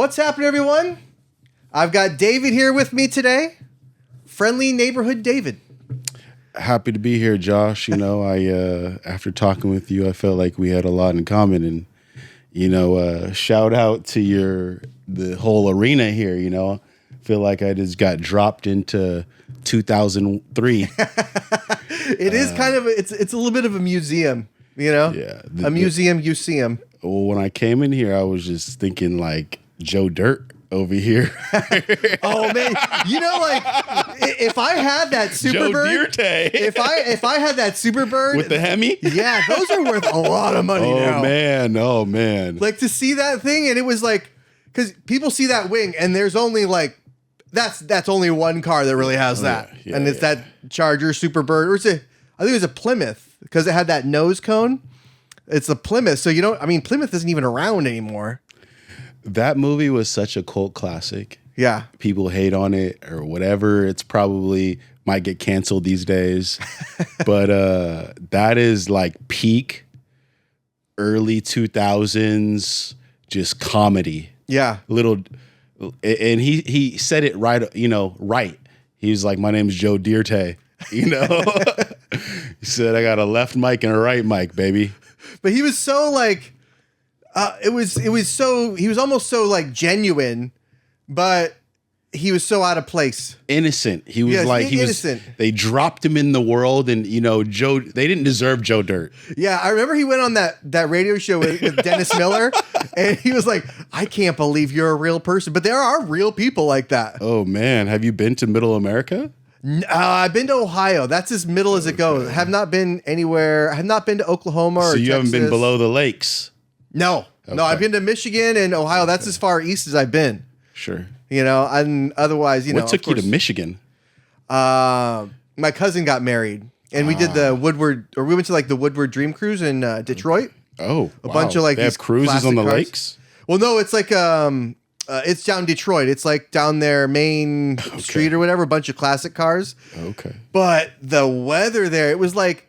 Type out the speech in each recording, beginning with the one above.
What's happening, everyone? I've got David here with me today. Friendly neighborhood David. Happy to be here, Josh. You know, I after talking with you, I felt like we had a lot in common, and shout out to the whole arena here. You know, feel like I just got dropped into 2003. It is kind of it's a little bit of a museum. You know, yeah, a museum. Well, when I came in here, I was just thinking like Joe Dirt over here. Oh man, you know, like if I had that Superbird, if I had that Superbird with the Hemi, yeah, those are worth a lot of money now. Oh man, like to see that thing, and it was like because people see that wing, and there's only like that's only one car that really has that, and it's that Charger Superbird, or I think it was a Plymouth because it had that nose cone. It's a Plymouth, so Plymouth isn't even around anymore. That movie was such a cult classic. Yeah. People hate on it or whatever. It's probably might get canceled these days. But that is like peak early 2000s just comedy. Yeah. And he said it right, right. He was like, my name is Joe Dirte, He said, I got a left mic and a right mic, baby. But he was so like he was almost so like genuine, but he was so out of place. Innocent. He was innocent. They dropped him in the world, and Joe. They didn't deserve Joe Dirt. Yeah, I remember he went on that radio show with Dennis Miller, and he was like, "I can't believe you're a real person." But there are real people like that. Oh man, have you been to Middle America? I've been to Ohio. That's as middle as it goes. I have not been anywhere. I have not been to Oklahoma or Texas. So you haven't been below the lakes? No. Okay. No, I've been to Michigan and Ohio. Okay. That's as far east as I've been. Sure. And otherwise, What took you to Michigan? My cousin got married, and we did the Woodward, or we went to like the Woodward Dream Cruise in Detroit. Oh, a bunch of like they have cruises on the lakes. Well, no, it's like it's down Detroit. It's like down their main street or whatever. A bunch of classic cars. Okay. But the weather there, it was like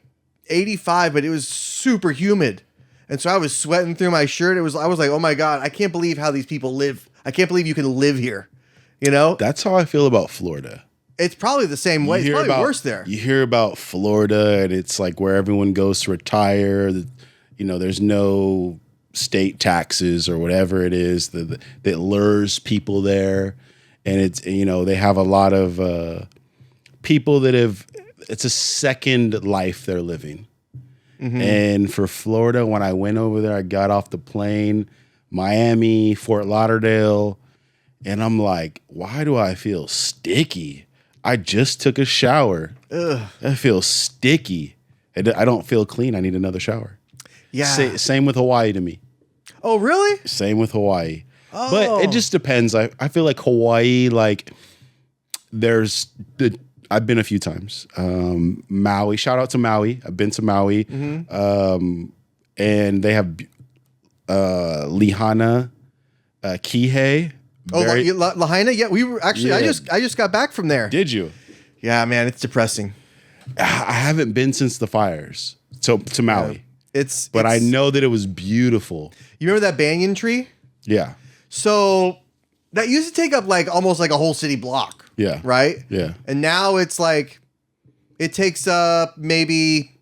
85, but it was super humid. And so I was sweating through my shirt. I was like, oh my God, I can't believe how these people live. I can't believe you can live here. That's how I feel about Florida. It's probably the same way. It's probably worse there. You hear about Florida, and it's like where everyone goes to retire. There's no state taxes or whatever it is that lures people there. And it's, they have a lot of people that it's a second life they're living. Mm-hmm. And for Florida, when I went over there, I got off the plane, Miami, Fort Lauderdale, and I'm like, why do I feel sticky? I just took a shower. Ugh. I feel sticky. I don't feel clean. I need another shower. Yeah. Same with Hawaii to me. Oh, really? Same with Hawaii. Oh. But it just depends. I feel like Hawaii, like I've been a few times. Maui, shout out to Maui. I've been to Maui. Mm-hmm. And they have Lihana, Kihei. Lahaina? Yeah, we were actually, I just got back from there. Did you? Yeah, man, it's depressing. I haven't been since the fires to Maui. Yeah. But I know that it was beautiful. You remember that banyan tree? Yeah. So that used to take up like almost like a whole city block. Yeah. Right? Yeah. And now it's like, it takes up maybe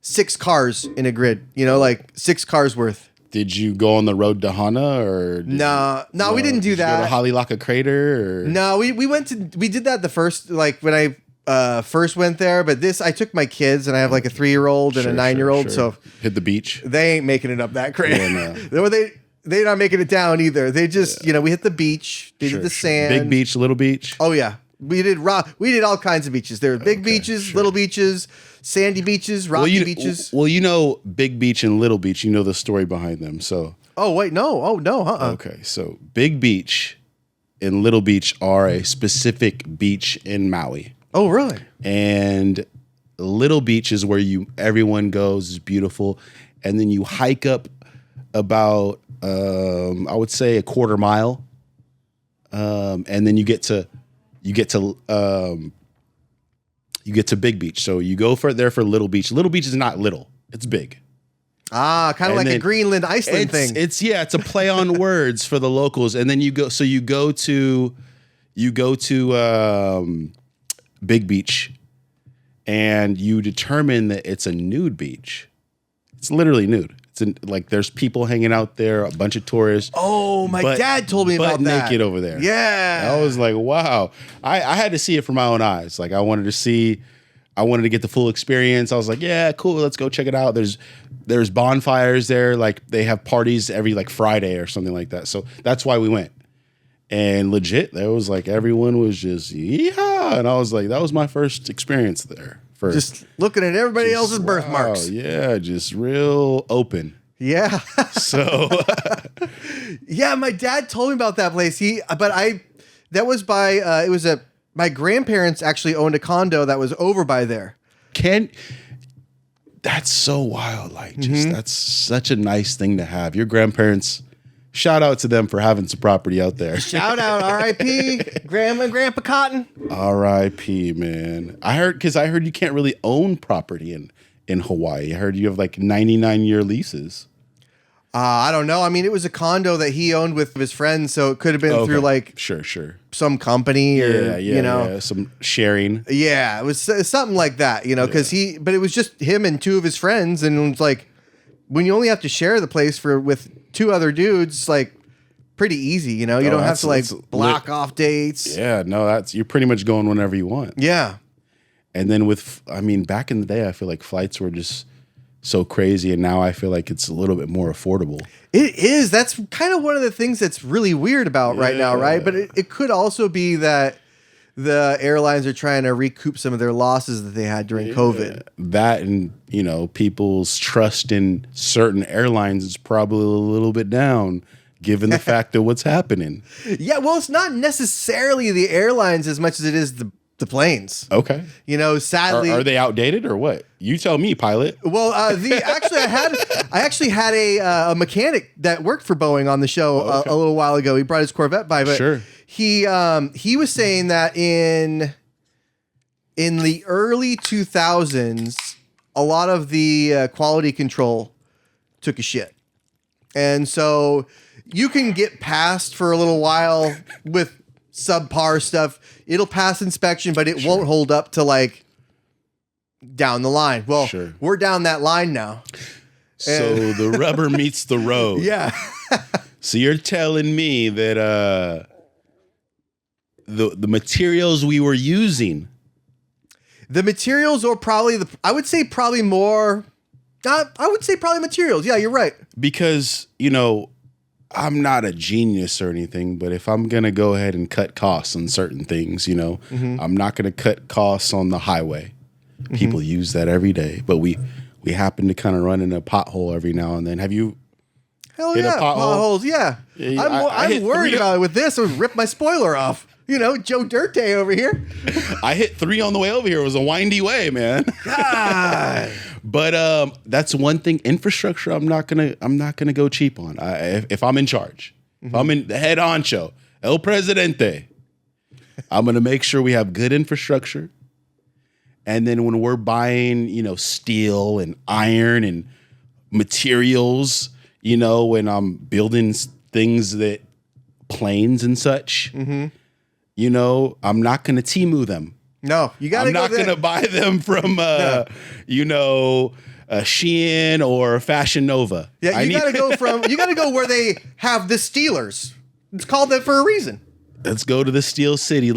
6 cars in a grid, like 6 cars worth. Did you go on the road to Hana or? No, we didn't do that. Did you go to Halilaka Crater or? No, we did that the first, like when I first went there, but I took my kids, and I have like a 3-year-old and a 9-year-old. Sure. So hit the beach. They ain't making it up that crazy. Yeah, no. They're not making it down either. They just, we hit the beach. They did the sand. Big beach, little beach. Oh yeah. We did all kinds of beaches. There were big beaches, little beaches, sandy beaches, rocky beaches. Well, big beach and little beach, the story behind them. So. Oh wait, no. Oh no, Okay, so big beach and little beach are a specific beach in Maui. Oh really? And little beach is where everyone goes. It's beautiful, and then you hike up about I would say a quarter mile, and then you get to Big Beach. So you go there for Little Beach. Little Beach is not little; it's big. Ah, kind of like a Greenland, Iceland thing. It's a play on words for the locals. And then you go to Big Beach and you determine that it's a nude beach. It's literally nude. Like there's people hanging out there, a bunch of tourists. Oh, my dad told me about that. Naked over there. Yeah. I was like, wow. I had to see it from my own eyes. Like I wanted to get the full experience. I was like, yeah, cool. Let's go check it out. There's bonfires there. Like they have parties every like Friday or something like that. So that's why we went. And legit, there was like everyone was just yeehaw. And I was like, that was my first experience there. Just looking at everybody else's birthmarks. Yeah, just real open. Yeah. So yeah, my dad told me about that place. My grandparents actually owned a condo that was over by there. That's so wild. Like, just that's such a nice thing to have. Your grandparents, shout out to them for having some property out there. Shout out, R.I.P. Grandma and Grandpa Cotton. R.I.P. Man. I heard you can't really own property in Hawaii. I heard you have like 99-year leases. I don't know. I mean, it was a condo that he owned with his friends, so it could have been through like sure some company or some sharing. Yeah, it was something like that, because but it was just him and two of his friends, and it was like when you only have to share the place with two other dudes, like pretty easy, you don't have to like block off dates. Yeah, no, you're pretty much going whenever you want. Yeah, and then back in the day, I feel like flights were just so crazy, and now I feel like it's a little bit more affordable. It is. That's kind of one of the things that's really weird about right now, right? But it could also be that the airlines are trying to recoup some of their losses that they had during COVID. That and, people's trust in certain airlines is probably a little bit down given the fact of what's happening. Yeah, well, it's not necessarily the airlines as much as it is the planes. Okay. Sadly, are they outdated or what? You tell me, pilot. Well, I actually had a mechanic that worked for Boeing on the show a little while ago. He brought his Corvette by, but sure. He was saying that in the early 2000s, a lot of the quality control took a shit, and so you can get past for a little while with subpar stuff. It'll pass inspection, but it won't hold up to like down the line. Well, we're down that line now. So the rubber meets the road. Yeah. So you're telling me that the materials we were using. The materials are probably I would say probably materials. Yeah, you're right. Because, I'm not a genius or anything, but if I'm going to go ahead and cut costs on certain things, I'm not going to cut costs on the highway. People use that every day, but we happen to kind of run in a pothole every now and then. Have you hit a pothole? Potholes, yeah. I'm worried about it with this. I would rip my spoiler off. Joe Dirt Day over here. I hit 3 on the way over here. It was a windy way, man. God. But that's one thing. Infrastructure, I'm not gonna go cheap on. If I'm in charge, if I'm in the head honcho, El Presidente, I'm gonna make sure we have good infrastructure. And then when we're buying, steel and iron and materials, when I'm building things that planes and such. I'm not going to Temu them. No, you got to. I'm not going to buy them from, Shein or Fashion Nova. Yeah, you got to go you got to go where they have the Steelers. It's called that for a reason. Let's go to the Steel City.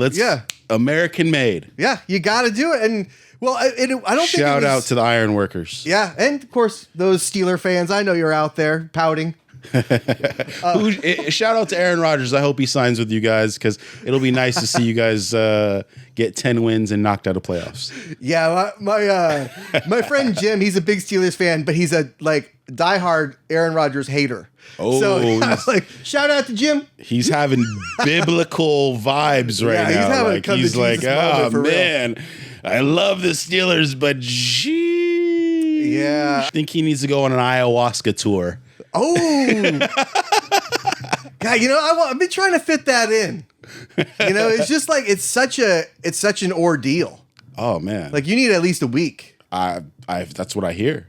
American made. Yeah, you got to do it. And I don't think shout out to the iron workers. Yeah, and of course those Steeler fans. I know you're out there pouting. Shout out to Aaron Rodgers. I hope he signs with you guys because it'll be nice to see you guys get 10 wins and knocked out of playoffs. Yeah, my friend Jim, he's a big Steelers fan, but he's a diehard Aaron Rodgers hater. Oh, so shout out to Jim. He's having biblical vibes right now. He's like, oh man, I love the Steelers, but gee, I think he needs to go on an ayahuasca tour. Oh, God! I've been trying to fit that in. It's just like it's such an ordeal. Oh man! You need at least a week. That's what I hear.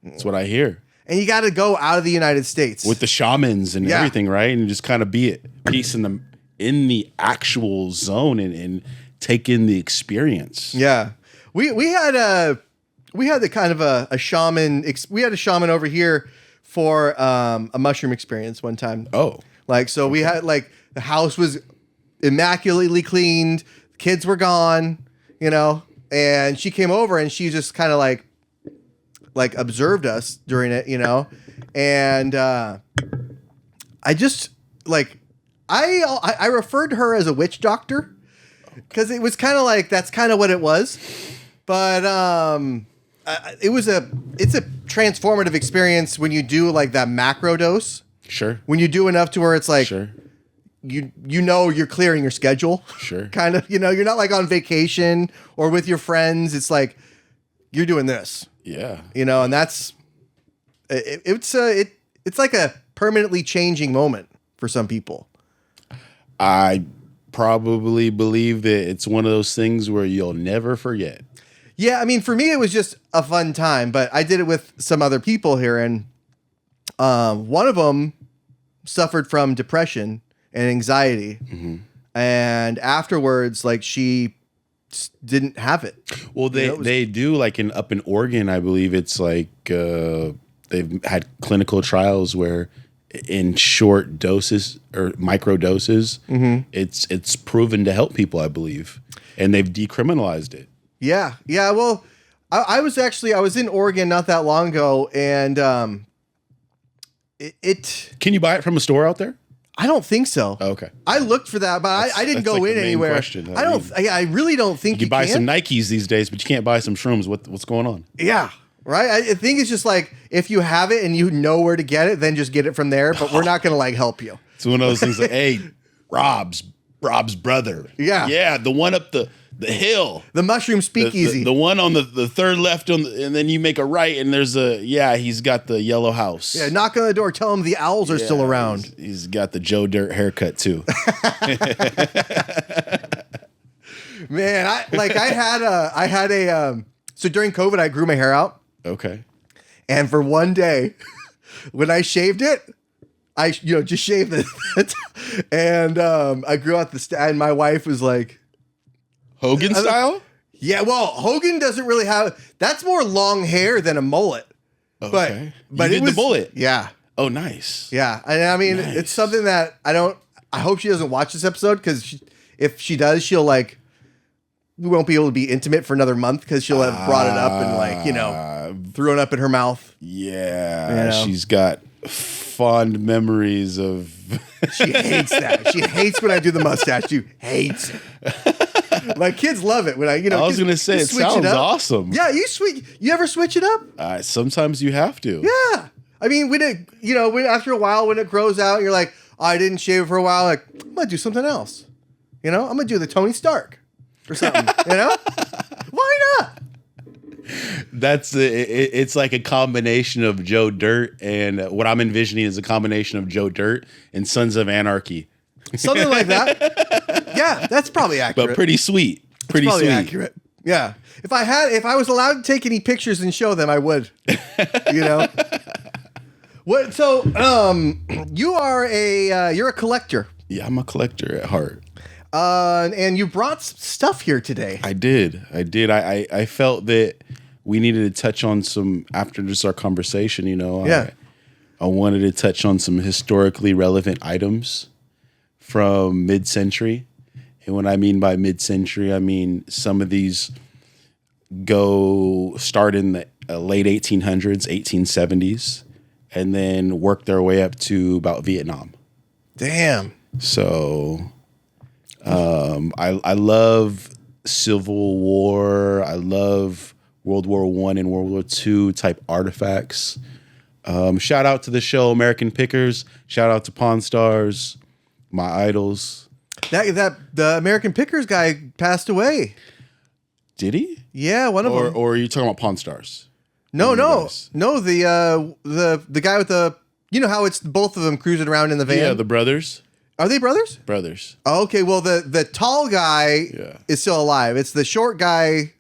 That's what I hear. and you got to go out of the United States with the shamans and everything, right? And just kind of be at peace in the actual zone and take in the experience. Yeah, we had the kind of a shaman. We had a shaman over here for a mushroom experience one time. Oh, like so we had like the house was immaculately cleaned, kids were gone, and she came over and she just kind of like observed us during it, and I just like I referred to her as a witch doctor because it was kind of like that's kind of what it was, but it's a transformative experience when you do like that macro dose. Sure. When you do enough to where it's like sure. You're clearing your schedule. Sure. Kind of, you're not like on vacation or with your friends. It's like you're doing this. Yeah. And that's it's like a permanently changing moment for some people. I probably believe that it's one of those things where you'll never forget. Yeah, I mean, for me, it was just a fun time, but I did it with some other people here, and one of them suffered from depression and anxiety, and afterwards, like she didn't have it. Well, they do like up in Oregon, I believe it's like they've had clinical trials where in short doses or micro doses, it's proven to help people, I believe, and they've decriminalized it. Yeah. Well, I was in Oregon not that long ago, and it. Can you buy it from a store out there? I don't think so. Oh, okay. I looked for that, but I didn't go like in anywhere. Question. I really don't think you can buy some Nikes these days, but you can't buy some shrooms. What's going on? Yeah. Right. I think it's just like if you have it and you know where to get it, then just get it from there. But we're not going to like help you. It's one of those things like, hey, Rob's brother. Yeah. Yeah. The one up the hill. The mushroom speakeasy. The one on the third left and then you make a right and there's he's got the yellow house. Yeah. Knock on the door. Tell him the owls are still around. He's got the Joe Dirt haircut too. Man, so during COVID, I grew my hair out. Okay. And for one day, when I shaved it, I just shaved it, and I grew out and my wife was like, Hogan style? Yeah, well, Hogan doesn't really have, that's more long hair than a mullet. Okay. But you did the mullet? Yeah. Oh, nice. Yeah. And I mean, Nice. It's something that I hope she doesn't watch this episode because if she does, she'll we won't be able to be intimate for another month because she'll have brought it up and thrown up in her mouth. Yeah. She's got fond memories of. She hates that. She hates when I do the mustache. She hates it. My kids love it when I was going to say it sounds awesome. Yeah, you ever switch it up? Sometimes you have to. Yeah. I mean, when after a while when it grows out, you're like, oh, I didn't shave it for a while. Like, I'm gonna do something else. I'm gonna do the Tony Stark or something. Why not? It's like a combination of Joe Dirt and what I'm envisioning is a combination of Joe Dirt and Sons of Anarchy. Something like that. Yeah, that's probably accurate. But pretty sweet. Pretty probably sweet. Accurate. Yeah. If I was allowed to take any pictures and show them, I would. What? So, you're a collector. Yeah, I'm a collector at heart. And you brought stuff here today. I did. I felt that we needed to touch on some after just our conversation. Yeah. I wanted to touch on some historically relevant items from mid-century. And what I mean by mid-century, I mean some of these start in the late 1800s, 1870s, and then work their way up to about Vietnam. Damn. So I love Civil War. I love World War I and World War II type artifacts. Shout out to the show American Pickers. Shout out to Pawn Stars, my idols. That the American Pickers guy passed away. Did he? Yeah, one of them. Or are you talking about Pawn Stars? No. The guy with the how it's both of them cruising around in the van. Yeah, the brothers. Are they brothers? Brothers. Oh, okay, well the tall guy is still alive. It's the short guy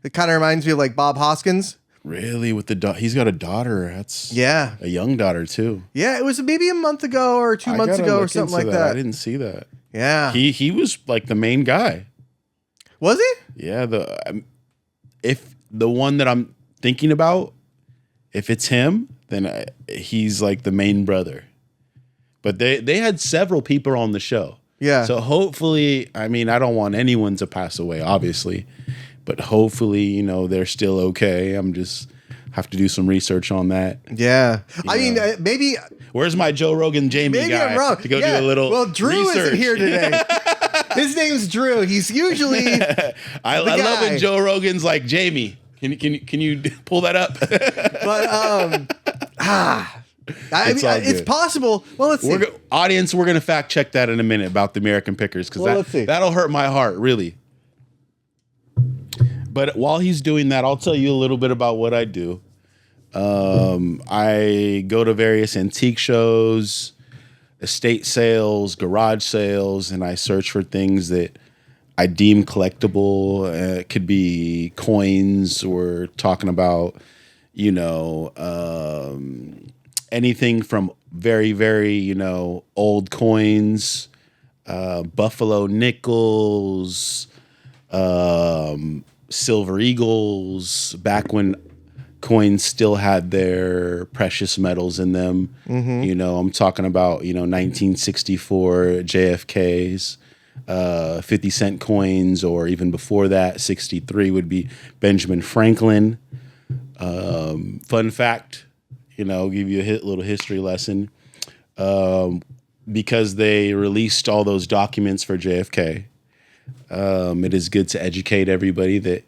that kind of reminds me of like Bob Hoskins. Really, with he's got a daughter. That's Yeah. a young daughter too. Yeah, it was maybe a month ago or 2 months ago or something like that. I didn't see that. Yeah. He was like the main guy. Was he? Yeah, if the one that I'm thinking about, if it's him, then he's like the main brother. But they had several people on the show. Yeah. So hopefully, I mean, I don't want anyone to pass away, obviously, but hopefully, you know, they're still okay. I'm just have to do some research on that. Yeah. I mean, maybe. Where's my Joe Rogan Jamie Maybe guy I'm wrong. to go do a little Well, Drew research. isn't here today. His name's Drew. He's usually I love when Joe Rogan's like, Jamie, can you pull that up? But I mean, it's possible. Well, let's see. Audience, we're gonna fact check that in a minute about the American Pickers because that'll hurt my heart really. But while he's doing that, I'll tell you a little bit about what I do. I go to various antique shows, estate sales, garage sales, and I search for things that I deem collectible. It could be coins. We're talking about, you know, anything from very, very, you know, old coins, buffalo nickels, silver eagles, back when coins still had their precious metals in them. Mm-hmm. You know, I'm talking about, you know, 1964 JFKs, 50-cent coins, or even before that, 63 would be Benjamin Franklin. Fun fact, you know, give you a little history lesson. Because they released all those documents for JFK, it is good to educate everybody that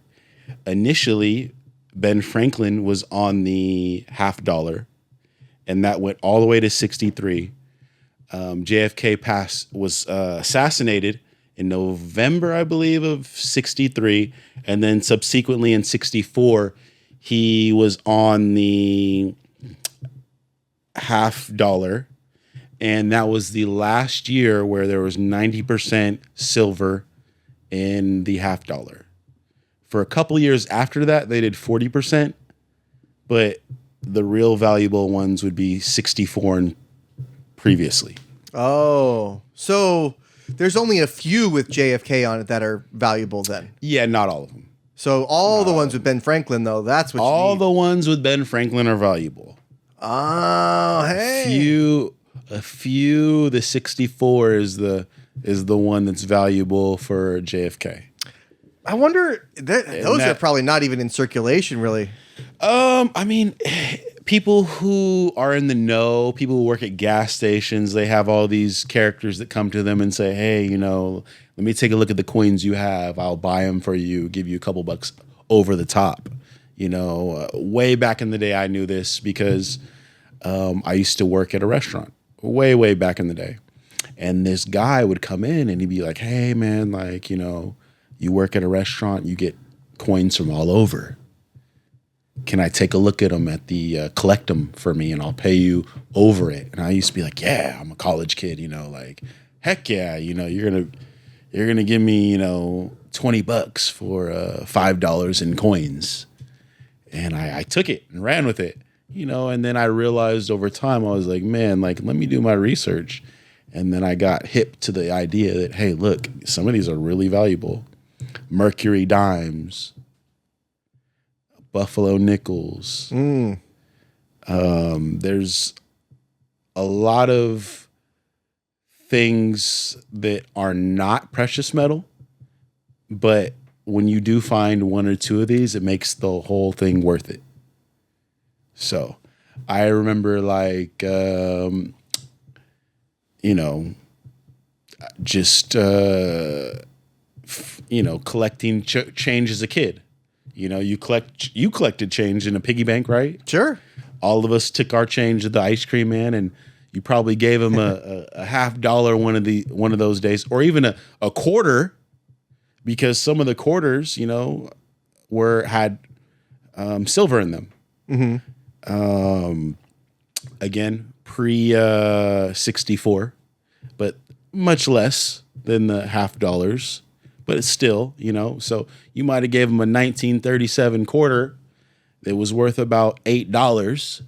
initially Ben Franklin was on the $50, and that went all the way to 63. JFK was assassinated in November, I believe, of 63, and then subsequently in 64, he was on the $50, and that was the last year where there was 90% silver in the $50. For a couple years after that, they did 40%, but the real valuable ones would be 64 and previously. Oh, so there's only a few with JFK on it that are valuable then. Yeah, not all of them. So all the ones with Ben Franklin, though, that's what all you need. The ones with Ben Franklin are valuable. Oh, hey. A few. The 64 is the one that's valuable for JFK. I wonder, those are probably not even in circulation, really. I mean, people who are in the know, people who work at gas stations, they have all these characters that come to them and say, hey, you know, let me take a look at the coins you have. I'll buy them for you, give you a couple bucks over the top. You know, way back in the day, I knew this because I used to work at a restaurant way back in the day. And this guy would come in and he'd be like, hey, man, like, you know, you work at a restaurant, you get coins from all over. Can I take a look at them at the collect them for me and I'll pay you over it? And I used to be like, yeah, I'm a college kid, you know, like, heck yeah, you know, you're gonna give me, you know, $20 for $5 in coins. And I took it and ran with it, you know, and then I realized over time, I was like, man, like, let me do my research. And then I got hip to the idea that, hey, look, some of these are really valuable. Mercury dimes, buffalo nickels. There's a lot of things that are not precious metal, but when you do find one or two of these, it makes the whole thing worth it. So I remember like, you know, just, you know, collecting change as a kid. You know, you collected change in a piggy bank, right? Sure. All of us took our change to the ice cream man, and you probably gave him a $50 one of those days, or even a quarter, because some of the quarters, you know, had silver in them. Mm-hmm. Again, pre 64, but much less than the $50. But it's still, you know, so you might have gave him a 1937 quarter that was worth about $8,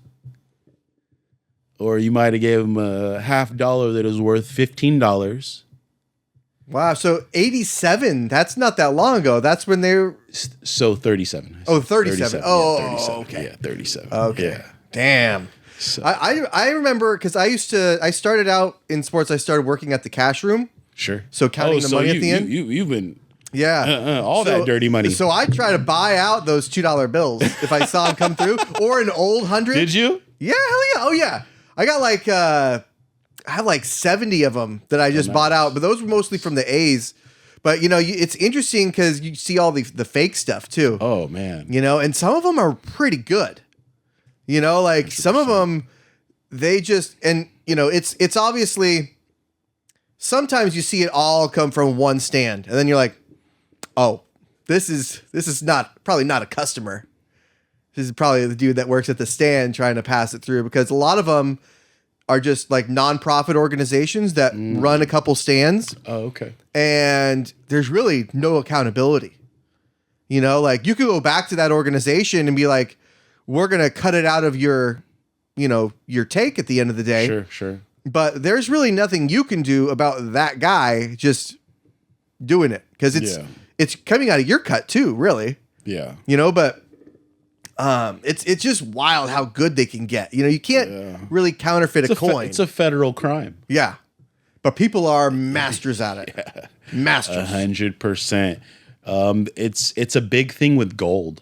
or you might have gave him a $half that was worth $15. Wow. So 87, that's not that long ago. That's when they were. So 37. Oh, 37. Oh, yeah, 37. okay. Yeah, 37. Okay. Yeah. Damn. So, I remember because I started out in sports. I started working at the cash room. sure. So counting the money at the end. You've been Yeah. that dirty money. So I try to buy out those $2 bills if I saw them come through, or an old 100. Did you? Yeah, hell yeah. Oh yeah. I got like I have like 70 of them that I just bought out, but those were mostly from the A's. But it's interesting because you see all the fake stuff too. Oh man. And some of them are pretty good. Like 100%. Some of them, they just it's obviously sometimes you see it all come from one stand, and then you're like, oh, this is probably not a customer. This is probably the dude that works at the stand trying to pass it through, because a lot of them are just like nonprofit organizations that run a couple stands. Oh, okay. And there's really no accountability. Like you could go back to that organization and be like, we're going to cut it out of your take at the end of the day. Sure. But there's really nothing you can do about that guy just doing it, because it's coming out of your cut too, really. Yeah. But it's just wild how good they can get. You can't really counterfeit a coin. It's a federal crime. Yeah. But people are masters at it. Yeah. Masters. 100%. It's a big thing with gold.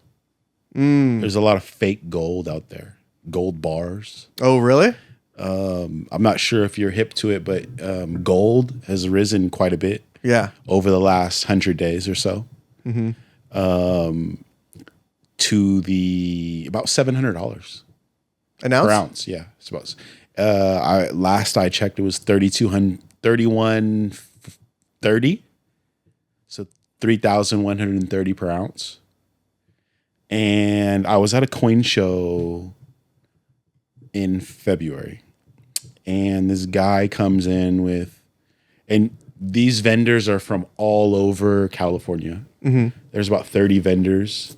There's a lot of fake gold out there. Gold bars. Oh, really? I'm not sure if you're hip to it, but gold has risen quite a bit. Yeah. Over the last 100 days or so. Mm-hmm. To the about $700 an ounce? Per ounce. Yeah, it's about. Last I checked, it was 3130, so 3,130 per ounce. And I was at a coin show in February, and this guy comes in with, and these vendors are from all over California. Mm-hmm. There's about 30 vendors.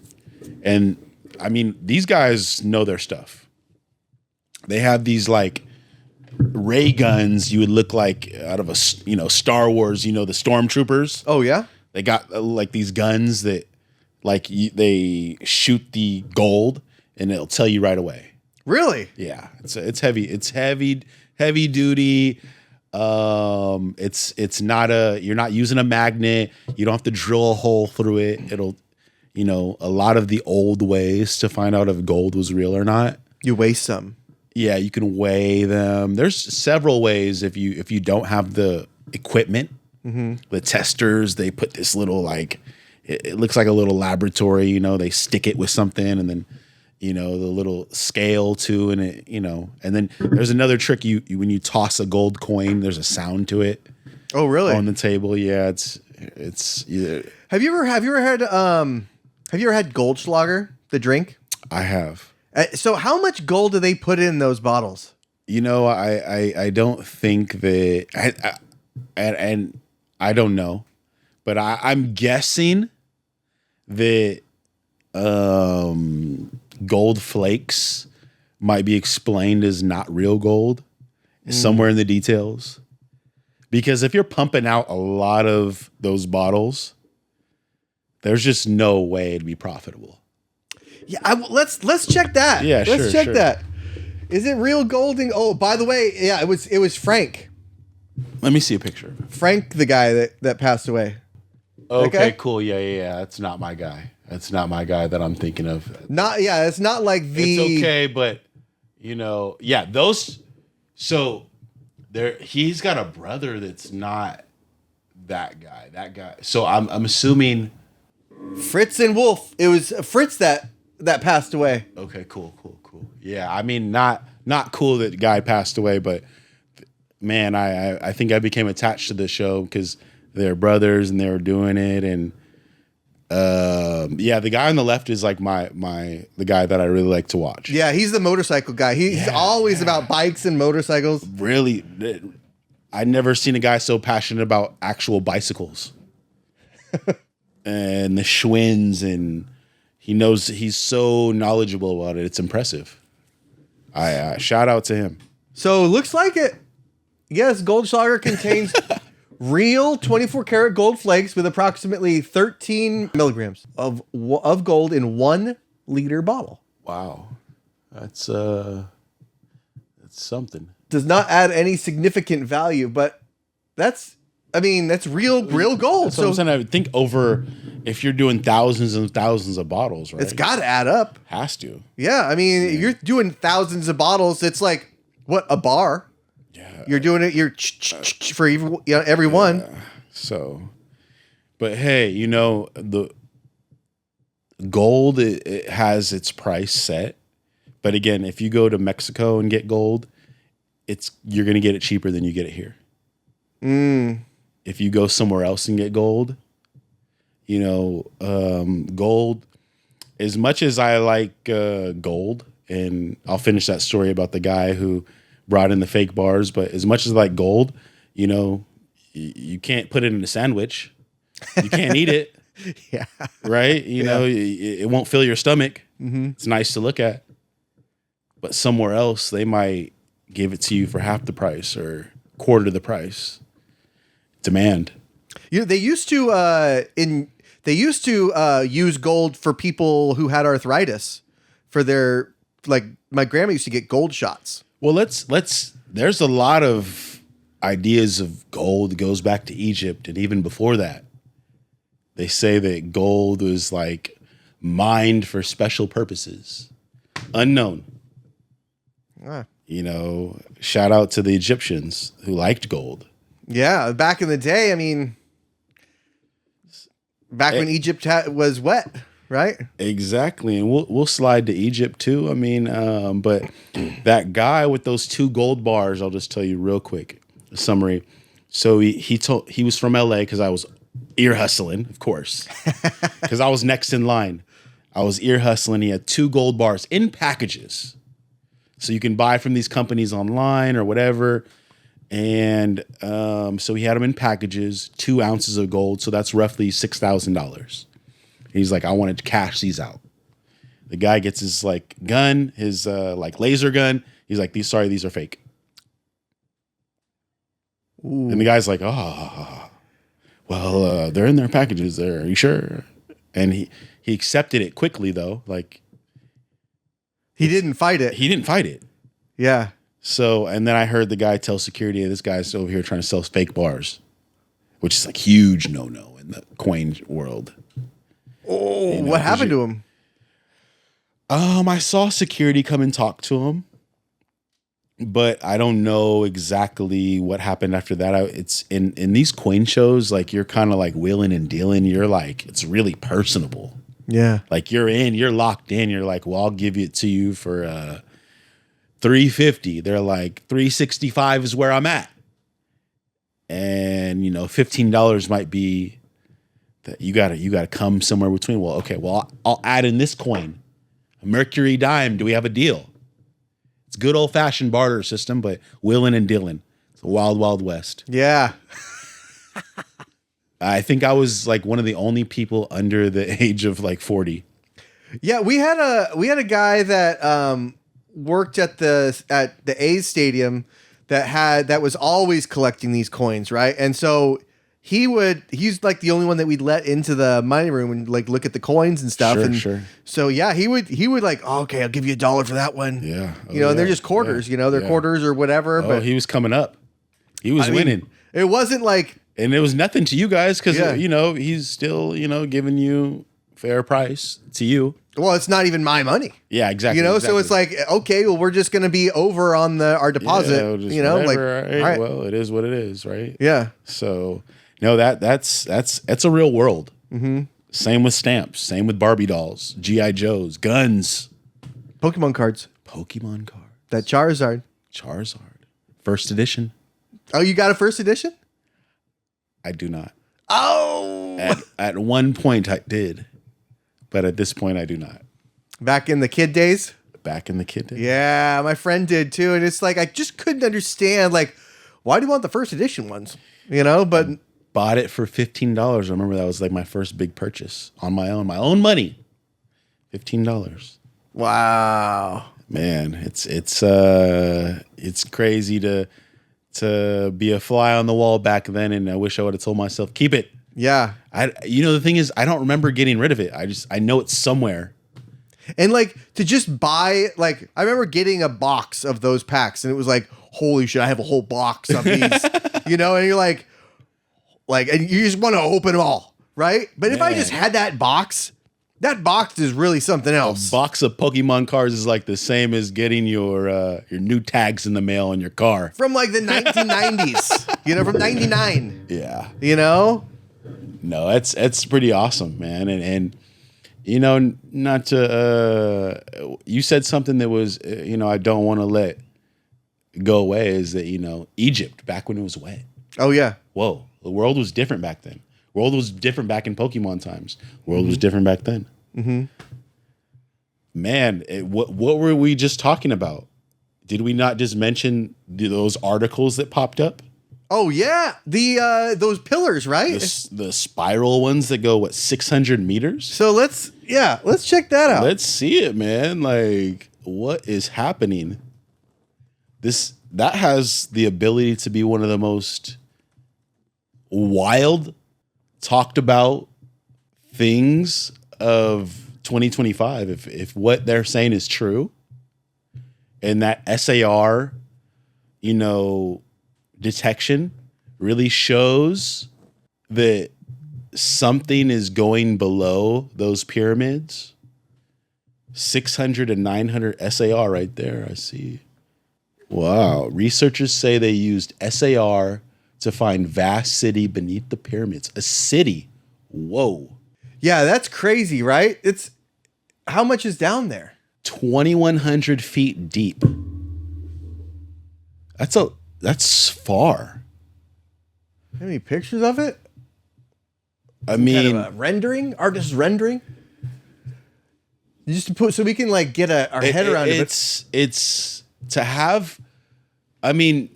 And I mean, these guys know their stuff. They have these like ray guns you would look like out of a, Star Wars, the stormtroopers. Oh, yeah? They got like these guns that like they shoot the gold and it'll tell you right away. Really? Yeah. It's heavy. It's heavy duty. It's not you're not using a magnet. You don't have to drill a hole through it. It'll, a lot of the old ways to find out if gold was real or not. You weigh some. Yeah, you can weigh them. There's several ways if you don't have the equipment. Mm-hmm. The testers, they put this little it looks like a little laboratory. They stick it with something and then the little scale too, and it and then there's another trick. You when you toss a gold coin, there's a sound to it. Oh, really? On the table, yeah. It's yeah. Have you ever had Goldschlager, the drink? I have. So how much gold do they put in those bottles? I don't think that, and I don't know, but I'm guessing that gold flakes might be explained as not real gold somewhere in the details. Because if you're pumping out a lot of those bottles, there's just no way it'd be profitable. Yeah, let's check that. Yeah, let's check that. Is it real gold? Oh, by the way, yeah, it was Frank. Let me see a picture. Frank, the guy that passed away. Okay, cool. Yeah. That's not my guy. That's not my guy that I'm thinking of. It's not like the. It's okay, but those. So there, he's got a brother that's not that guy. That guy. So I'm assuming Fritz and Wolf. It was Fritz that passed away. Okay, cool. Yeah, I mean, not cool that the guy passed away, but man, I think I became attached to the show because they're brothers and they were doing it, and the guy on the left is like the guy that I really like to watch. Yeah, he's the motorcycle guy. He's always about bikes and motorcycles. Really, I'd never seen a guy so passionate about actual bicycles and the Schwinn's, and He knows, he's so knowledgeable about it. It's impressive. I shout out to him. So it looks like it. Yes, Goldschlager contains real 24 karat gold flakes with approximately 13 milligrams of gold in 1 liter bottle. Wow. That's something. Does not add any significant value, but that's real gold. That's what I'm saying. I would think over, if you're doing thousands and thousands of bottles, right? It's got to add up. Has to. Yeah, I mean, if you're doing thousands of bottles, it's like, what, a bar? Yeah. You're doing it, for every one. So, but hey, the gold, it has its price set. But again, if you go to Mexico and get gold, you're going to get it cheaper than you get it here. If you go somewhere else and get gold, gold, as much as I like gold, and I'll finish that story about the guy who brought in the fake bars, but as much as I like gold, you can't put it in a sandwich. You can't eat it. Yeah. Right? It won't fill your stomach. Mm-hmm. It's nice to look at. But somewhere else, they might give it to you for half the price or quarter the price. Demand. They used to use gold for people who had arthritis for their, like, my grandma used to get gold shots. Well, there's a lot of ideas of gold that goes back to Egypt, and even before that. They say that gold was like mined for special purposes. Unknown. Shout out to the Egyptians who liked gold. Yeah, back in the day, when Egypt was wet, right? Exactly, and we'll slide to Egypt too. But that guy with those 2 gold bars, I'll just tell you real quick a summary. So he was from LA because I was ear hustling, of course, because I was next in line. I was ear hustling. He had 2 gold bars in packages. So you can buy from these companies online or whatever. And so he had them in packages, 2 ounces of gold. So that's roughly $6,000. He's like, I wanted to cash these out. The guy gets his gun, his laser gun. He's like, these are fake. Ooh. And the guy's like, well, they're in their packages there. Are you sure? And he accepted it quickly though. He didn't fight it. He didn't fight it. Yeah. So, and then I heard the guy tell security, this guy's over here trying to sell fake bars, which is huge no-no in the coin world. Oh, what happened to him? I saw security come and talk to him, but I don't know exactly what happened after that. It's in these coin shows, you're kind of wheeling and dealing. You're it's really personable. Yeah. You're locked in. You're like, well, I'll give it to you for $350. They're like, $365 is where I'm at. And, $15 might be that you gotta come somewhere between. Well, okay, I'll add in this coin, a Mercury dime. Do we have a deal? It's good old fashioned barter system, but wheeling and dealing. It's a wild, wild west. Yeah. I think I was one of the only people under the age of 40. Yeah, we had a guy that worked at the A's stadium that was always collecting these coins, right? And so he's the only one that we'd let into the money room and look at the coins and stuff. Sure. So yeah, he would oh, okay, I'll give you $1 for that one. Yeah. And they're just quarters, they're quarters or whatever. Oh, but he was coming up. He was winning. It wasn't and it was nothing to you guys because, he's still, giving you fair price to you. Well, it's not even my money. Yeah, exactly. So it's okay, well, we're just going to be over on our deposit. Yeah, hey, right. Well, it is what it is, right? Yeah. So, no, that's a real world. Mm-hmm. Same with stamps. Same with Barbie dolls, G.I. Joes, guns. Pokemon cards. That Charizard. First edition. Oh, you got a first edition? I do not. Oh. At one point I did, but at this point I do not. Back in the kid days? Yeah, my friend did too. And it's I just couldn't understand, why do you want the first edition ones? But bought it for $15. I remember that was my first big purchase on my own money. $15. Wow. Man, it's crazy to be a fly on the wall back then, and I wish I would have told myself keep it. Yeah. The thing is, I don't remember getting rid of it. I know it's somewhere. And like to just buy, like I remember getting a box of those packs, and it was like, holy shit, I have a whole box of these, and you're like, and you just want to open them all, right? But if I just had that box is really something else. A box of Pokemon cards is like the same as getting your new tags in the mail in your car from like the 1990s, from 99. Yeah, No, that's pretty awesome, man, and not to you said something that was I don't want to let go away is that Egypt back when it was wet. Oh yeah. Whoa, the world was different back then. World was different back in Pokemon times. World was different back then. Mm-hmm. Man, what were we just talking about? Did we not just mention those articles that popped up? Oh yeah, the those pillars, right? The spiral ones that go 600 meters. So let's check that out. Let's see it, man. Like, what is happening? That has the ability to be one of the most wild, talked about things of 2025. If what they're saying is true, and that SAR, detection really shows that something is going below those pyramids. 600 and 900 SAR right there. I see. Wow. Researchers say they used SAR to find vast city beneath the pyramids. A city. Whoa. Yeah, that's crazy, right? It's how much is down there? 2,100 feet deep. That's far. Have any pictures of it? I mean, kind of a artist rendering. Just to put so we can like get our head around it. It's to have. I mean,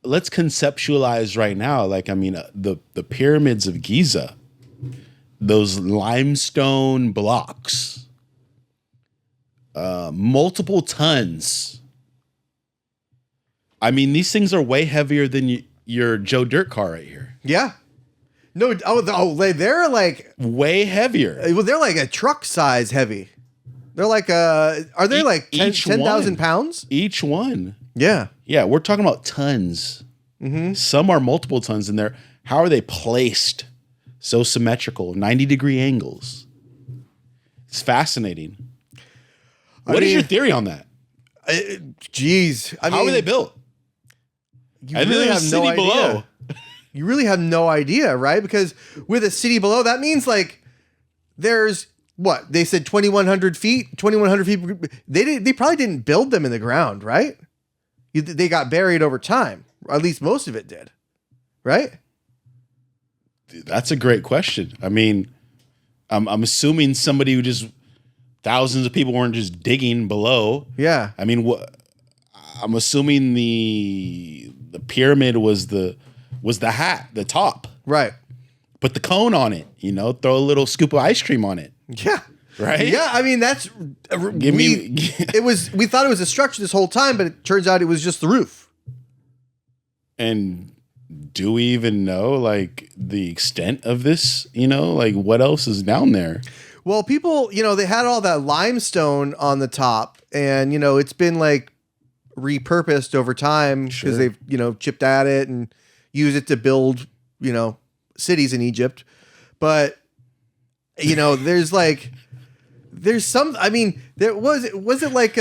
let's conceptualize right now. Like, I mean, the pyramids of Giza, those limestone blocks, multiple tons. I mean, these things are way heavier than your Joe Dirt car right here. Yeah. No. They're like way heavier. Well, they're like a truck size heavy. They're like are they like 10,000 pounds? Each one. Yeah. Yeah. We're talking about tons. Mm-hmm. Some are multiple tons in there. How are they placed so symmetrical, 90-degree angles? It's fascinating. What is your theory on that? Geez. How are they built? You really have no idea. Below. You really have no idea, right? Because with a city below, that means like there's what they said 2,100 feet. 2,100 feet. They probably didn't build them in the ground, right? They got buried over time. Or at least most of it did, right? That's a great question. I mean, I'm assuming somebody who just thousands of people weren't just digging below. Yeah. I mean, I'm assuming the pyramid was the hat, the top. Right. Put the cone on it, throw a little scoop of ice cream on it. Yeah. Right? Yeah, I mean we thought it was a structure this whole time, but it turns out it was just the roof. And do we even know like the extent of this, like what else is down there? Well, people, they had all that limestone on the top, and it's been like repurposed over time because they've chipped at it and used it to build cities in Egypt. But there's some, I mean, was it like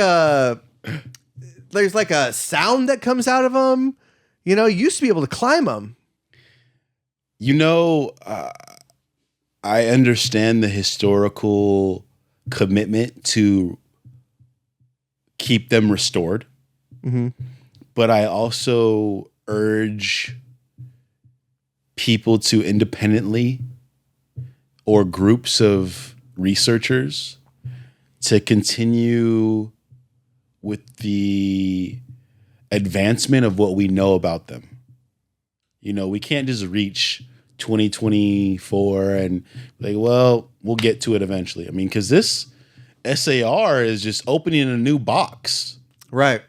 there's like a sound that comes out of them. You used to be able to climb them. I understand the historical commitment to keep them restored. Mm-hmm. But I also urge people to independently, or groups of researchers, to continue with the advancement of what we know about them. We can't just reach 2024 and like, well, we'll get to it eventually. I mean, because this SAR is just opening a new box. Right.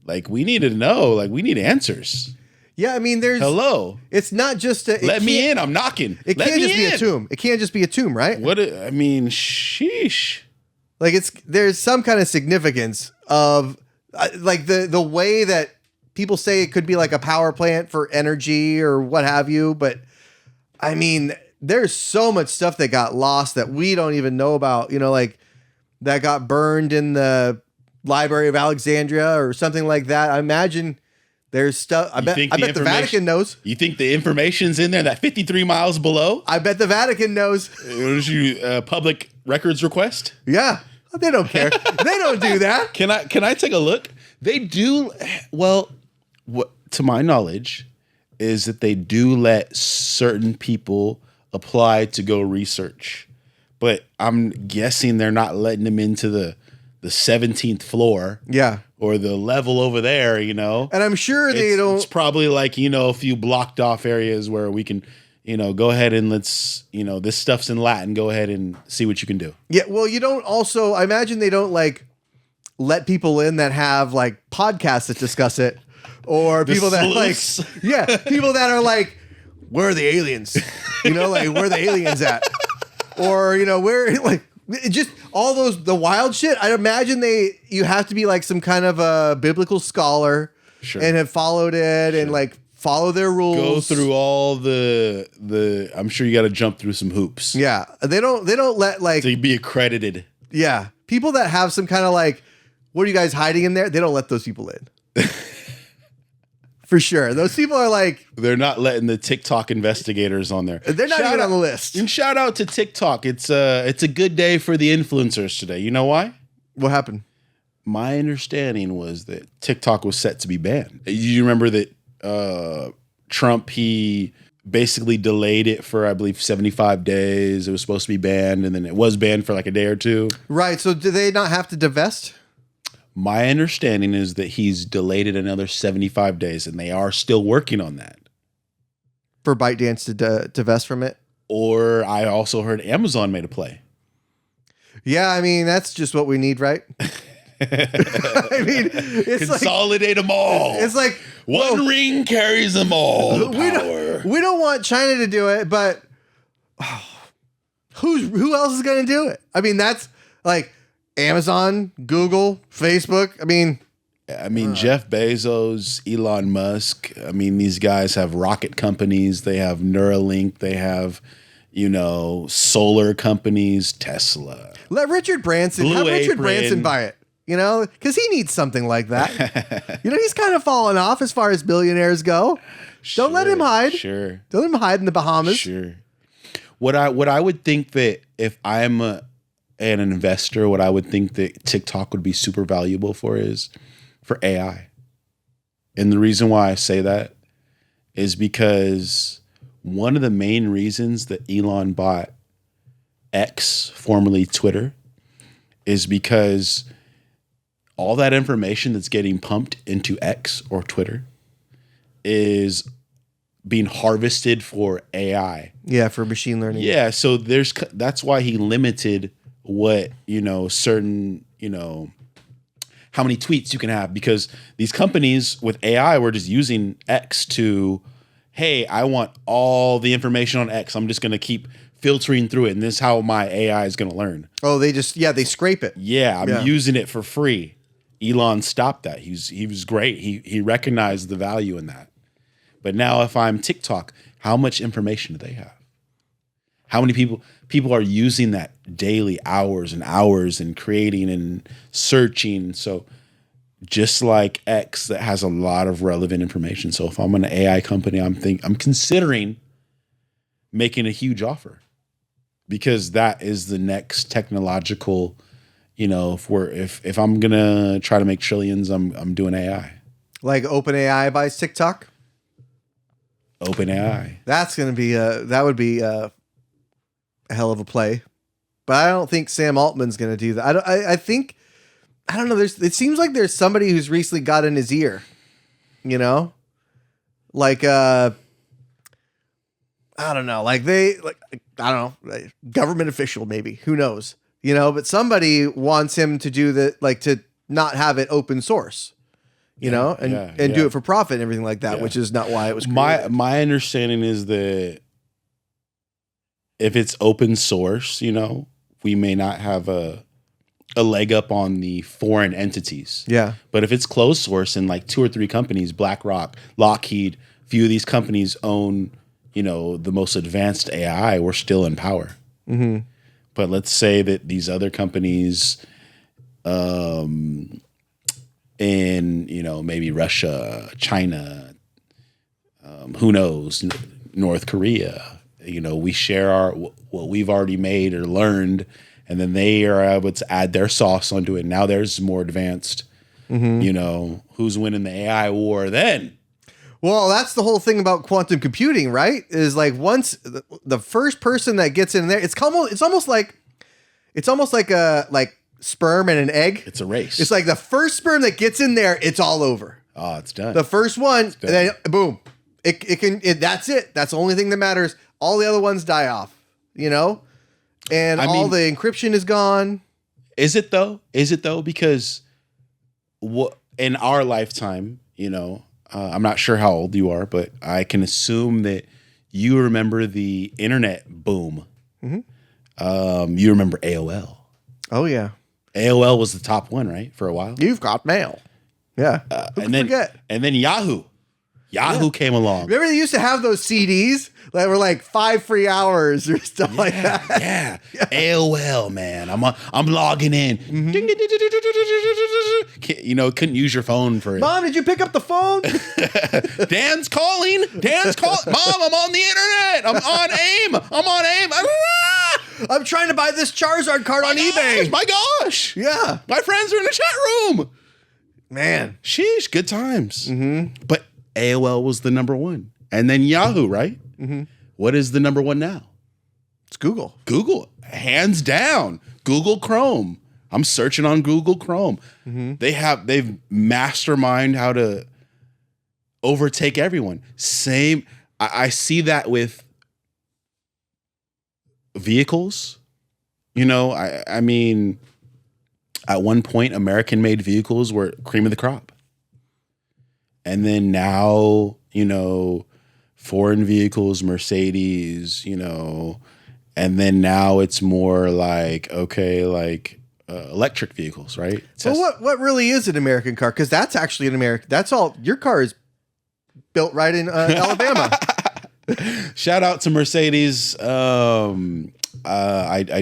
Like, we need to know. Like, we need answers. Yeah, I mean, there's... Hello. It's not just a... Let me in. I'm knocking. It can't just be a tomb. It can't just be a tomb, right? I mean, sheesh. Like, there's some kind of significance of... like, the way that people say it could be like a power plant for energy or what have you. But, I mean, there's so much stuff that got lost that we don't even know about. You know, like, that got burned in the Library of Alexandria or something like that. I imagine there's stuff. I bet the Vatican knows. You think the information's in there that 53 miles below? I bet the Vatican knows. What you public records request? Yeah, they don't care. They don't do that. Can I take a look? They do. Well, what to my knowledge is that they do let certain people apply to go research, but I'm guessing they're not letting them into the 17th floor. Yeah. Or the level over there, you know. And I'm sure they don't. It's probably like, you know, a few blocked off areas where we can, you know, go ahead and let's, you know, this stuff's in Latin. Go ahead and see what you can do. Yeah. Well, you don't also, I imagine they don't like let people in that have like podcasts that discuss it or people that sleuths. like, yeah, people that are like, where are the aliens? You know, like where are the aliens at? Or, you know, where like, just all the wild shit. I'd imagine you have to be like some kind of a biblical scholar and have followed it and like follow their rules. Go through all the I'm sure you got to jump through some hoops. Yeah. They don't let like to be accredited. Yeah. People that have some kind of like, what are you guys hiding in there? They don't let those people in. For sure. Those people are like... They're not letting the TikTok investigators on there. They're not even on the list. And shout out to TikTok. It's a good day for the influencers today. You know why? What happened? My understanding was that TikTok was set to be banned. You remember that Trump, he basically delayed it for, I believe, 75 days. It was supposed to be banned, and then it was banned for like a day or two. Right. So do they not have to divest? My understanding is that he's delayed it another 75 days, and they are still working on that. For ByteDance to divest from it? Or I also heard Amazon made a play. Yeah, I mean, that's just what we need, right? I mean, it's consolidate them all. It's like one ring carries them all. We don't want China to do it, but who else is going to do it? I mean, that's like Amazon, Google, Facebook. I mean, Jeff Bezos, Elon Musk. I mean, these guys have rocket companies. They have Neuralink. They have, you know, solar companies, Tesla. Let Richard Branson, Blue have Richard Apron. Branson buy it, you know, because he needs something like that. You know, he's kind of fallen off as far as billionaires go. Sure, Don't let him hide. Sure. Don't let him hide in the Bahamas. Sure. What I would think that if I'm an investor, what I would think that TikTok would be super valuable for is for AI. And the reason why I say that is because one of the main reasons that Elon bought X, formerly Twitter, is because all that information that's getting pumped into X or Twitter is being harvested for AI. Yeah, for machine learning. Yeah, so that's why he limited what, you know, certain, you know, how many tweets you can have, because these companies with AI were just using X to, hey, I want all the information on X. I'm just going to keep filtering through it, and this is how my AI is going to learn. Oh, they scrape it. Yeah, I'm using it for free. Elon stopped that. He was great. He recognized the value in that. But now if I'm TikTok, how much information do they have? How many people are using that daily, hours and hours, and creating and searching? So just like X, that has a lot of relevant information. So if I'm an AI company, I'm considering making a huge offer, because that is the next technological, you know, if I'm gonna try to make trillions, I'm doing AI. Like OpenAI buys TikTok. OpenAI. That's gonna be that would be a hell of a play, but I don't think Sam Altman's gonna do that. I think I don't know. It seems like there's somebody who's recently got in his ear, you know, like I don't know, I don't know, government official maybe. Who knows? but somebody wants him to do to not have it open source, and do it for profit and everything like that, which is not why it was created. My understanding is that if it's open source, we may not have a leg up on the foreign entities. Yeah. But if it's closed source and like 2 or 3 companies, BlackRock, Lockheed, few of these companies own, the most advanced AI, we're still in power. Mm-hmm. But let's say that these other companies, in, maybe Russia, China, who knows, North Korea, we share what we've already made or learned, and then they are able to add their sauce onto it. Now there's more advanced. Mm-hmm. Who's winning the AI war then? Well, that's the whole thing about quantum computing, right? Is like once the first person that gets in there, it's almost like a sperm and an egg. It's a race. It's like the first sperm that gets in there, it's all over. Oh, it's done. The first one, and then boom, that's it. That's the only thing that matters. All the other ones die off, and all the encryption is gone. Is it though? Because in our lifetime, I'm not sure how old you are, but I can assume that you remember the internet boom. Mm-hmm. You remember AOL. Oh, yeah. AOL was the top one, right? For a while. You've got mail. Yeah. Who could forget? And then Yahoo. Yahoo came along. Remember they used to have those CDs that were like 5 free hours or stuff like that? Yeah. AOL, man. I'm logging in. Mm-hmm. Couldn't use your phone for it. Mom, did you pick up the phone? Dan's calling. Mom, I'm on the internet. I'm on AIM. I'm trying to buy this Charizard card on eBay. My gosh. Yeah. My friends are in the chat room. Man. Sheesh, good times. Mm-hmm. But AOL was the number one. And then Yahoo, right? Mm-hmm. What is the number one now? It's Google. Google, hands down. Google Chrome. I'm searching on Google Chrome. Mm-hmm. They've mastermind how to overtake everyone. Same. I see that with vehicles. I mean, at one point, American-made vehicles were cream of the crop. And then now, foreign vehicles, Mercedes, and then now it's more like, electric vehicles, right? So what really is an American car? Because that's actually an American. That's all. Your car is built right in Alabama. Shout out to Mercedes. I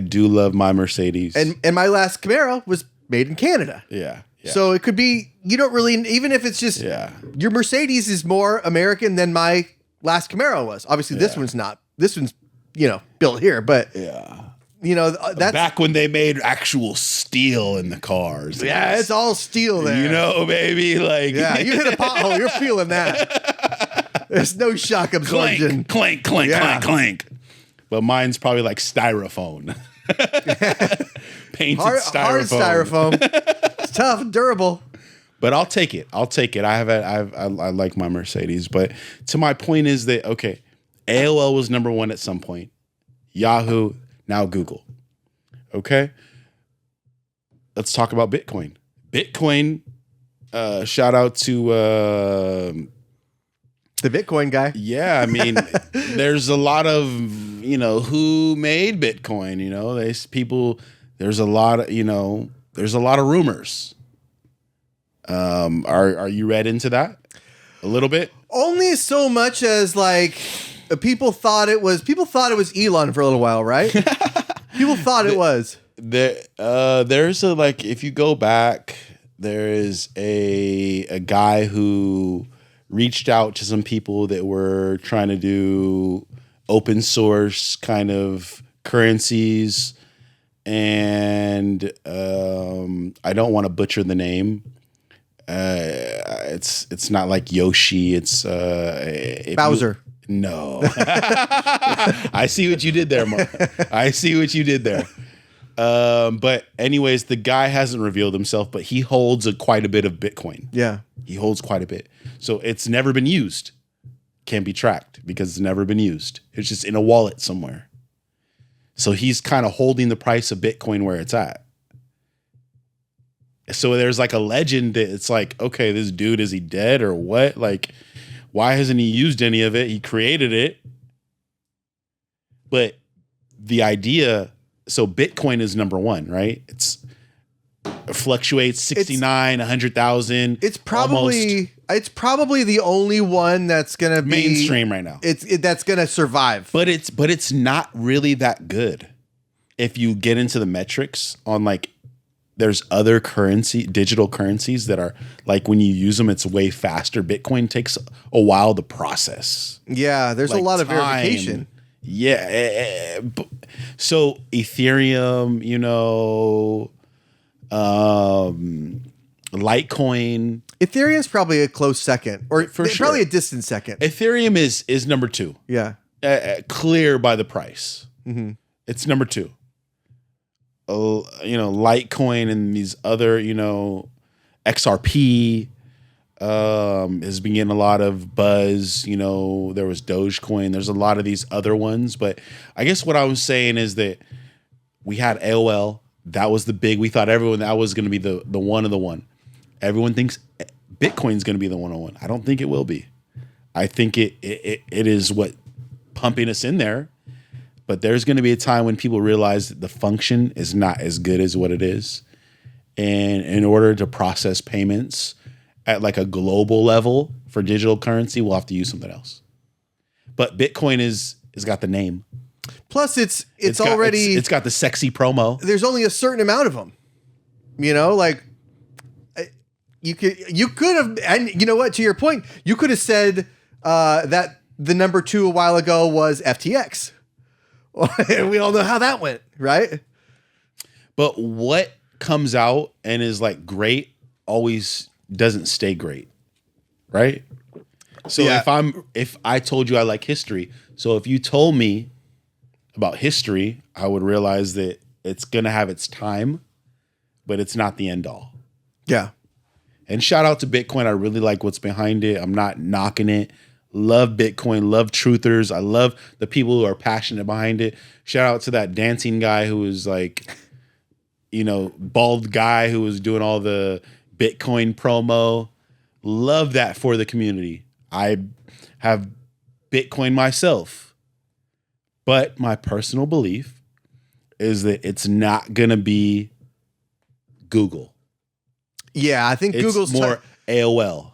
do love my Mercedes. And my last Camaro was made in Canada. Yeah. So it could be, you don't really, even if it's just, your Mercedes is more American than my last Camaro was. Obviously, this one's not. This one's, built here. But, that's. Back when they made actual steel in the cars. Yeah, it's all steel there. Baby. Like. Yeah, you hit a pothole, you're feeling that. There's no shock absorption. Clank, clank. But mine's probably like styrofoam. Painted styrofoam. Hard styrofoam. It's tough and durable. But I'll take it. I like my Mercedes. But to my point is that, okay, AOL was number one at some point. Yahoo, now Google. Okay? Let's talk about Bitcoin. Bitcoin, shout out to... the Bitcoin guy. Yeah, I mean, there's a lot of, who made Bitcoin, there's a lot of rumors. Are you read into that a little bit? Only so much as people thought it was Elon for a little while, right? People thought it was. There's if you go back, there is a guy who reached out to some people that were trying to do open source kind of currencies. And I don't want to butcher the name. It's not like Yoshi. It's Bowser. No. I see what you did there, Mark. I see what you did there. But anyways, the guy hasn't revealed himself, but he holds quite a bit of Bitcoin. Yeah. He holds quite a bit. So it's never been used. Can't be tracked because it's never been used. It's just in a wallet somewhere. So he's kind of holding the price of Bitcoin where it's at. So there's like a legend that it's like, okay, this dude, is he dead or what? Like, why hasn't he used any of it? He created it. But the idea, so Bitcoin is number one, right? It fluctuates 69, 100,000. It's probably the only one that's gonna be mainstream right now. That's gonna survive. But it's not really that good. If you get into the metrics on like, there's other digital currencies that are like when you use them, it's way faster. Bitcoin takes a while to process. Yeah, there's Like a lot of time. verification. Yeah. So Ethereum, Litecoin. Ethereum's probably a close second, or For sure. probably a distant second. Ethereum is number two. Yeah. Clear by the price. Mm-hmm. It's number two. Litecoin and these other, XRP has been getting a lot of buzz. There was Dogecoin. There's a lot of these other ones. But I guess what I was saying is that we had AOL. That was the big, we thought that was going to be the one of the one. Everyone thinks Bitcoin's going to be the 101. I don't think it will be. I think it is what pumping us in there. But there's going to be a time when people realize that the function is not as good as what it is. And in order to process payments at like a global level for digital currency, we'll have to use something else. But Bitcoin is got the name. Plus, it's already got the sexy promo. There's only a certain amount of them. Like you could have, and you know what? To your point, you could have said that the number 2 a while ago was FTX. We all know how that went, right? But what comes out and is like great always doesn't stay great, right? So Yeah. if I told you I like history, so if you told me about history, I would realize that it's gonna have its time, but it's not the end all. Yeah. And shout out to Bitcoin. I really like what's behind it. I'm not knocking it. Love Bitcoin, love truthers. I love the people who are passionate behind it. Shout out to that dancing guy who was like, bald guy who was doing all the Bitcoin promo. Love that for the community. I have Bitcoin myself. But my personal belief is that it's not going to be Google. Yeah, I think It's Google's more AOL.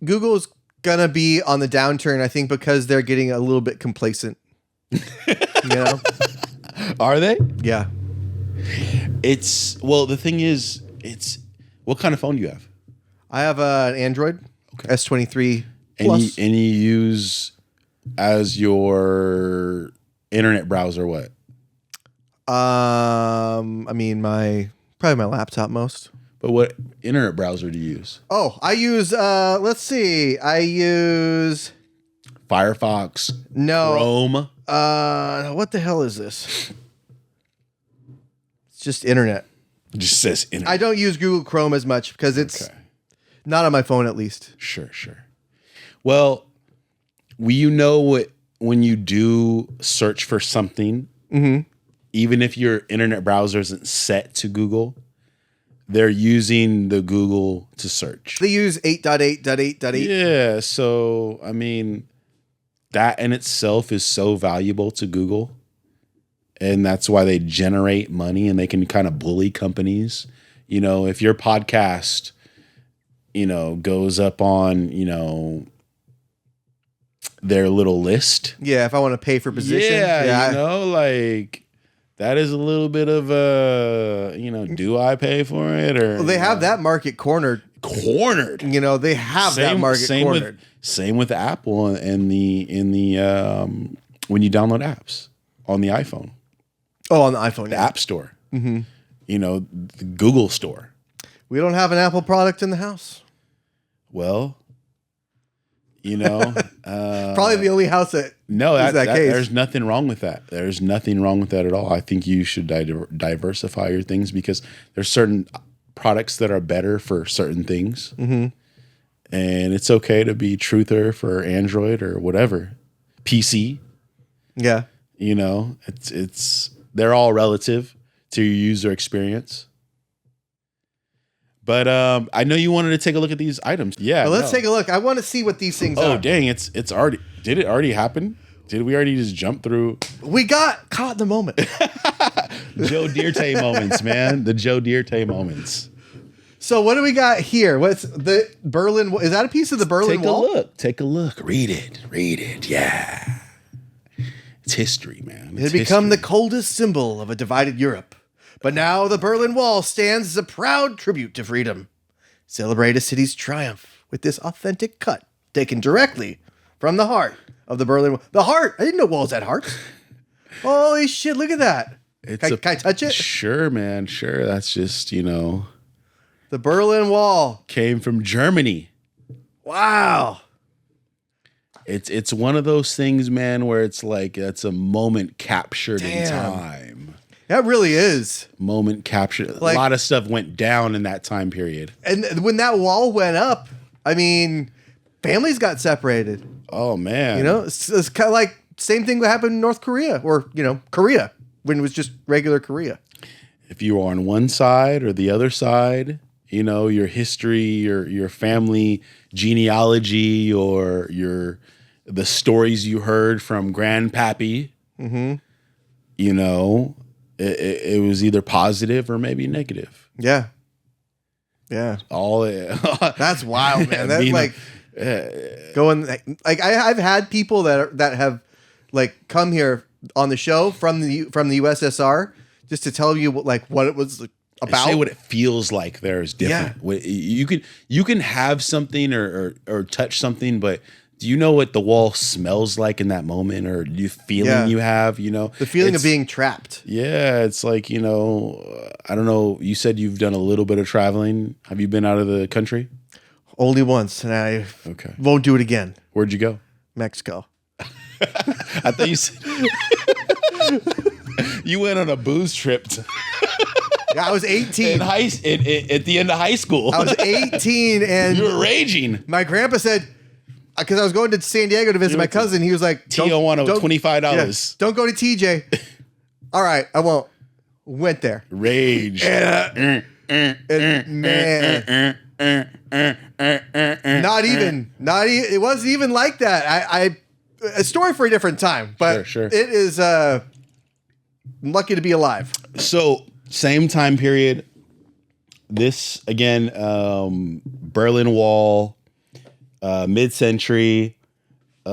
Google's gonna be on the downturn, I think, because they're getting a little bit complacent. Are they? Yeah. The thing is, what kind of phone do you have? I have an Android S23 And Plus. you use as your internet browser what? Probably my laptop most. But what internet browser do you use? Oh, I use let's see. I use Firefox, no Chrome. What the hell is this? It's just internet. It just says internet. I don't use Google Chrome as much because it's not on my phone, at least. Sure. Well, when you do search for something, even if your internet browser isn't set to Google, they're using the Google to search. They use 8.8.8.8. Yeah, so that in itself is so valuable to Google. And that's why they generate money and they can kind of bully companies. If your podcast, goes up on, their little list. Yeah, if I want to pay for position. That is a little bit of do I pay for it or? Well, they have that market cornered. Cornered. They have that market cornered. Same with Apple and the when you download apps on the iPhone. Oh, on the iPhone, the App Store. Mm-hmm. The Google Store. We don't have an Apple product in the house. Well, probably the only house that that case. There's nothing wrong with that. There's nothing wrong with that at all. I think you should diversify your things because there's certain products that are better for certain things, and it's okay to be truther for Android or whatever PC. Yeah, it's they're all relative to your user experience. But I know you wanted to take a look at these items. Yeah. Well, let's take a look. I want to see what these things are. Oh, dang. It's already. Did it already happen? Did we already just jump through? We got caught in the moment. Joe Dierte moments, man. The Joe Dierte moments. So what do we got here? What's the Berlin? Is that a piece of the Berlin Wall? Take a look. Read it. Yeah. It's history, man. It had become the coldest symbol of a divided Europe. But now the Berlin Wall stands as a proud tribute to freedom. Celebrate a city's triumph with this authentic cut taken directly from the heart of the Berlin Wall. The heart! I didn't know walls had hearts. Holy shit, look at that. Can I touch it? Sure, man. Sure. That's just, the Berlin Wall. Came from Germany. Wow. It's one of those things, man, where it's like it's a moment captured in time. That really is. Moment captured. A lot of stuff went down in that time period. And when that wall went up, I mean, families got separated. Oh, man. It's kind of like same thing that happened in North Korea or, Korea when it was just regular Korea. If you were on one side or the other side, your history, your family genealogy or the stories you heard from Grandpappy, it was either positive or maybe negative. Yeah. All that's wild, man. That's going I've had people that have come here on the show from the USSR just to tell you what it was about. Say what it feels like there is different. Yeah. You can have something or touch something, but do you know what the wall smells like in that moment, or the feeling you have? The feeling of being trapped. Yeah, it's like I don't know. You said you've done a little bit of traveling. Have you been out of the country? Only once, and I won't do it again. Where'd you go? Mexico. I thought you said you went on a booze trip. I was 18. At the end of high school. I was 18, and you were raging. My grandpa said, because I was going to San Diego to visit my cousin. He was like, Tijuana, $25. Yeah, don't go to TJ. All right, I won't. Went there. Rage. Man. Not even. It wasn't even like that. A story for a different time. But sure. It is I'm lucky to be alive. So, same time period. This, again, Berlin Wall. Mid-century. Take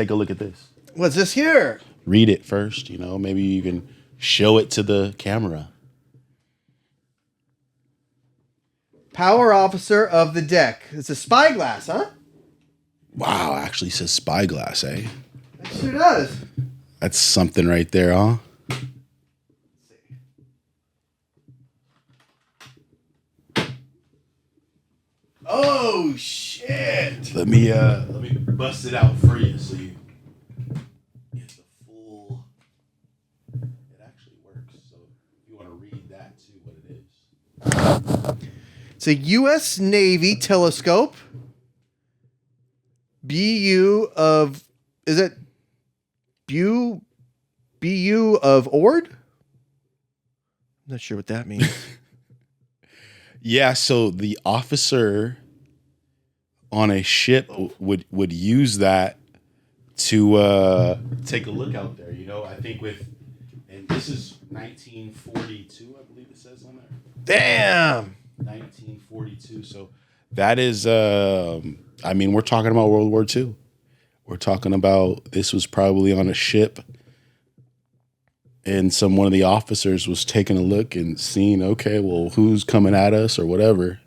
a look at this. What's this here? Read it first. Maybe you can show it to the camera. Power officer of the deck. It's a spyglass, huh? Wow, actually says spyglass, eh? It sure does. That's something right there, huh? Oh shit! Let me bust it out for you so you get the full. It actually works. So if you want to read that too, what it is. It's a U.S. Navy telescope. BU of Ord? I'm not sure what that means. Yeah, so the officer on a ship would use that to take a look out there. I think and this is 1942, I believe it says on there. Damn. 1942. So that is, we're talking about World War II. We're talking about this was probably on a ship. And one of the officers was taking a look and seeing, okay, well, who's coming at us or whatever.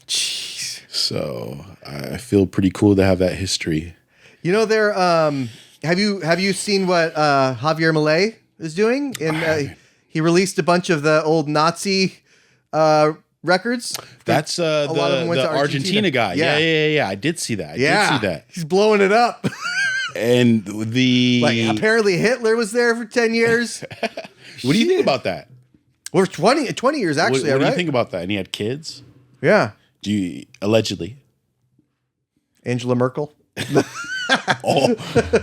Jeez. So I feel pretty cool to have that history. There. Have you seen what Javier Milei is doing? And he released a bunch of the old Nazi records. That's the Argentina guy. Yeah. I did see that. I did see that. He's blowing it up. And apparently Hitler was there for 10 years. What do you think about that? Well, 20 years actually. What do you think about that? And he had kids? Yeah. Allegedly. Angela Merkel. Oh,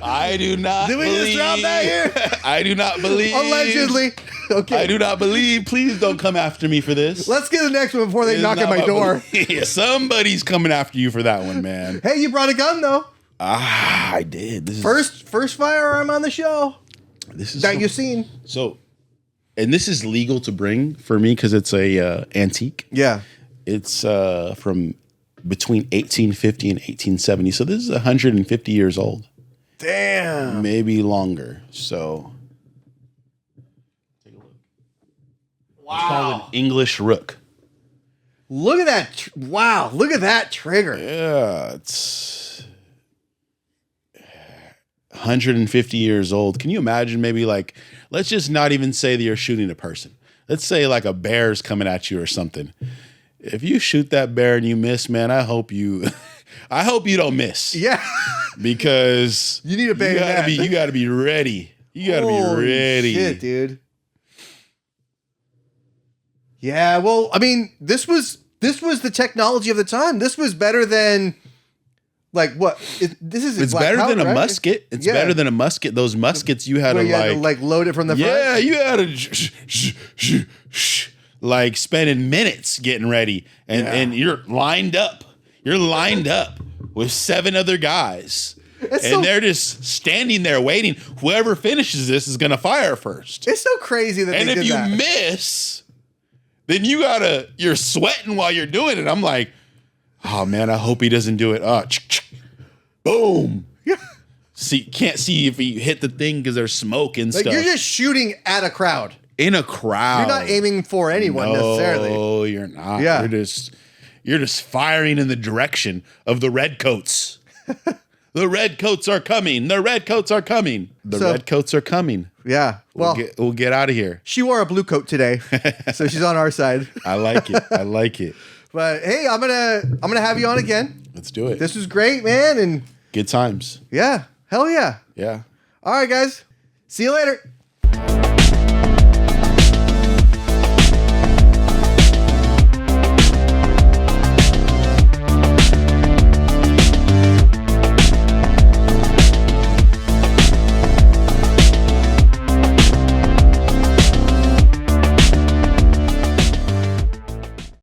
I do not. Did we just drop that here? I do not believe. Allegedly. Okay. I do not believe. Please don't come after me for this. Let's get the next one before they It's knock at not my door. Yeah, somebody's coming after you for that one, man. Hey, you brought a gun though. I did. This is First firearm on the show this is that you've seen. So, and this is legal to bring for me because it's a antique. Yeah. It's from between 1850 and 1870. So this is 150 years old. Damn. Maybe longer. So take a look. Wow. It's called an English rook. Look at that. Wow. Look at that trigger. Yeah, it's 150 years old. Can you imagine maybe like, let's just not even say that you're shooting a person. Let's say like a bear's coming at you or something. If you shoot that bear and you miss, man, I hope you don't miss. Yeah. Because you need a bayonet. You gotta be ready. You gotta be ready. Shit, dude. Yeah, well, I mean, this was the technology of the time. This was better than like what? It's better powder, than a right? musket. It's better than a musket. Those muskets you had to like load it from the front. Yeah, you had to like spending minutes getting ready, and you're lined up. You're lined up with 7 other guys. They're just standing there waiting. Whoever finishes this is going to fire first. It's so crazy that and they if did you that. miss, then you're sweating while you're doing it. I'm like, oh man, I hope he doesn't do it. Boom. Can't see if he hit the thing because there's smoke and Like stuff. you're just shooting at a crowd. In a crowd. You're not aiming for anyone necessarily. No, you're not. Yeah. You're just firing in the direction of the redcoats. The redcoats are coming. The redcoats are coming. The redcoats are coming. Yeah. Well, we'll get out of here. she wore a blue coat today, so she's on our side. I like it. I like it. But hey, I'm gonna have you on again. Let's do it. This was great, man, and Good times. yeah, hell yeah. Yeah. All right, guys. See you later.